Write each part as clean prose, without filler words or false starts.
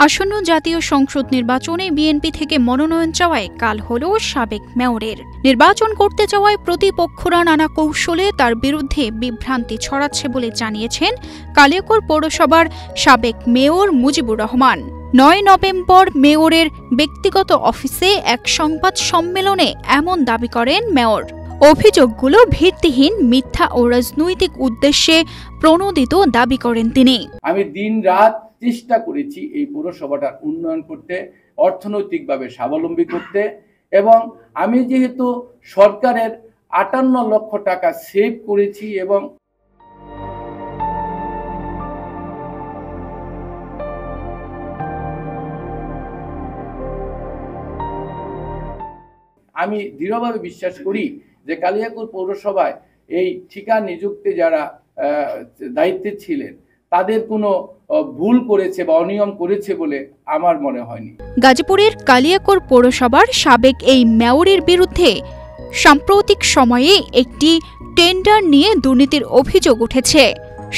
আসন্ন জাতীয় সংসদ নির্বাচনে বিএনপি থেকে মনোনয়ন চাওয়ায় কাল হল সাবেক মেয়রের। নির্বাচন করতে চাওয়ায় প্রতিপক্ষরা নানা কৌশলে তার বিরুদ্ধে বিভ্রান্তি ছড়াচ্ছে বলে জানিয়েছেন কালিয়াকৈর পৌরসভার সাবেক মেয়র মুজিবুর রহমান। ৯ নভেম্বর মেয়রের ব্যক্তিগত অফিসে এক সংবাদ সম্মেলনে এমন দাবি করেন মেয়র। অভিযোগগুলো ভিত্তিহীন, মিথ্যা ও রাজনৈতিক উদ্দেশ্যে প্রণোদিত দাবি করেন তিনি। আমি দিন-রাত চেষ্টা করেছি এই পৌরসভাটার উন্নয়ন করতে, অর্থনৈতিকভাবে স্বাবলম্বী করতে, এবং আমি যেহেতু সরকারের ৫৮ লক্ষ টাকা সেভ করেছি এবং আমি দৃঢ়ভাবে বিশ্বাস করি যে কালিয়াকৈর পৌরসভায় এই ঠিকা নিযুক্তি যারা দায়িত্বে ছিলেন তাদের কোনো ভুল করেছে বা অনিয়ম করেছে বলে আমার মনে হয়নি। গাজীপুরের কালিয়াকৈর পৌরসভার সাবেক এই মেয়রের বিরুদ্ধে সাম্প্রতিক সময়ে একটি টেন্ডার নিয়ে দুর্নীতির অভিযোগ উঠেছে।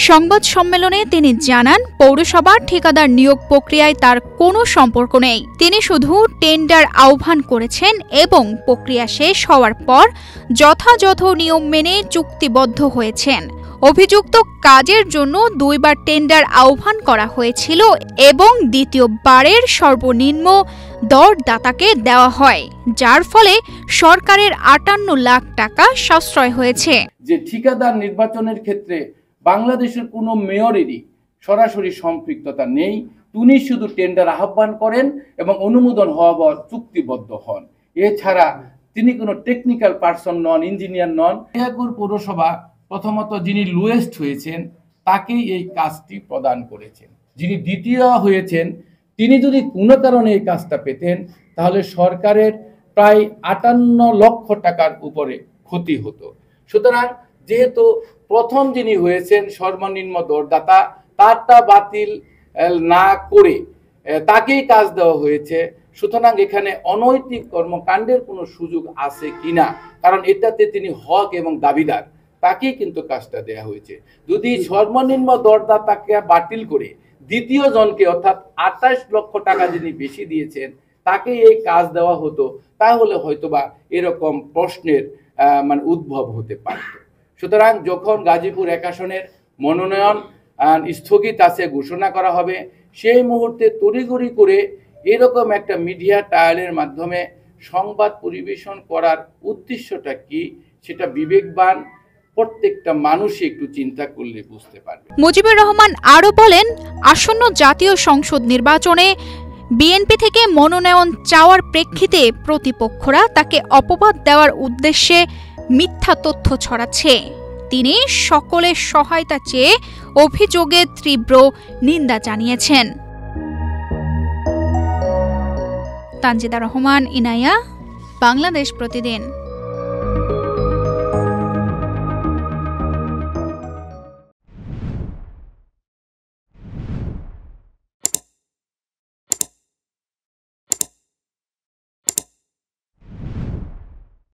সংবাদ সম্মেলনে তিনি জানান, পৌরসভার ঠিকাদার নিয়োগ প্রক্রিয়ায় তার কোনো সম্পর্ক নেই। তিনি শুধু টেন্ডার আহ্বান করেছেন এবং প্রক্রিয়া শেষ হওয়ার পর যথাযথ নিয়ম মেনে চুক্তিবদ্ধ হয়েছেন। অভিযুক্ত কাজের জন্য ২ বার টেন্ডার আহ্বান করা হয়েছিল এবং দ্বিতীয়বারের সর্বনিম্ন দরদাতাকে দেওয়া হয়, যার ফলে সরকারের ৫৮ লাখ টাকা সাশ্রয় হয়েছে। যে ঠিকাদার নির্বাচনের ক্ষেত্রে বাংলাদেশের কোনো মেয়রেরই সরাসরি সম্পৃক্ততা নেই। তিনি শুধু টেন্ডার আহ্বান করেন এবং অনুমোদন হওয়া পর চুক্তিবদ্ধ হন। এছাড়া তিনি কোনো টেকনিক্যাল পার্সন নন, ইঞ্জিনিয়ার নন। কালিয়াকৈর পৌরসভা প্রথমত যিনি লোয়েস্ট হয়েছেন তাকেই এই কাজটি প্রদান করেছেন। যিনি দ্বিতীয় হয়েছেন তিনি যদি কোনো কারণে এই কাজটা পেতেন তাহলে সরকারের প্রায় ৫৮ লক্ষ টাকার উপরে ক্ষতি হতো। সুতরাং যেহেতু প্রথম যিনি হয়েছেন সর্বনিম্ন দরদাতা, তারটা বাতিল না করে তাকেই কাজ দেওয়া হয়েছে। সুতরাং এখানে অনৈতিক কর্মকাণ্ডের কোনো সুযোগ আছে কিনা, কারণ এটাতে তিনি হক এবং দাবিদার, তাকেই কিন্তু কাজটা দেওয়া হয়েছে। যদি সর্বনিম্ন দরদাতাকে বাতিল করে দ্বিতীয় জনকে অর্থাৎ ২৮ লক্ষ টাকা যিনি বেশি দিয়েছেন তাকে এই কাজ দেওয়া হতো, তাহলে হয়তোবা এরকম প্রশ্নের উদ্ভব হতে পারত। সুতরাং যখন গাজীপুর ১ আসনের মনোনয়ন স্থগিত আছে ঘোষণা করা হবে, সেই মুহূর্তে তড়িঘড়ি করে এরকম একটা মিডিয়া ট্রায়ালের মাধ্যমে সংবাদ পরিবেশন করার উদ্দেশ্যটা কি, সেটা বিবেকবান প্রত্যেকটা মানুষই একটু চিন্তা করলে বুঝতে পারবে। মুজিবুর রহমান আরও বলেন, আসন্ন জাতীয় সংসদ নির্বাচনে বিএনপি থেকে মনোনয়ন চাওয়ার প্রেক্ষিতে প্রতিপক্ষরা তাকে অপবাদ দেওয়ার উদ্দেশ্যে মিথ্যা তথ্য ছড়াচ্ছে। তিনি সকলের সহায়তা চেয়ে অভিযোগের তীব্র নিন্দা জানিয়েছেন। তানজিদা রহমান, ইনায়া, বাংলাদেশ প্রতিদিন।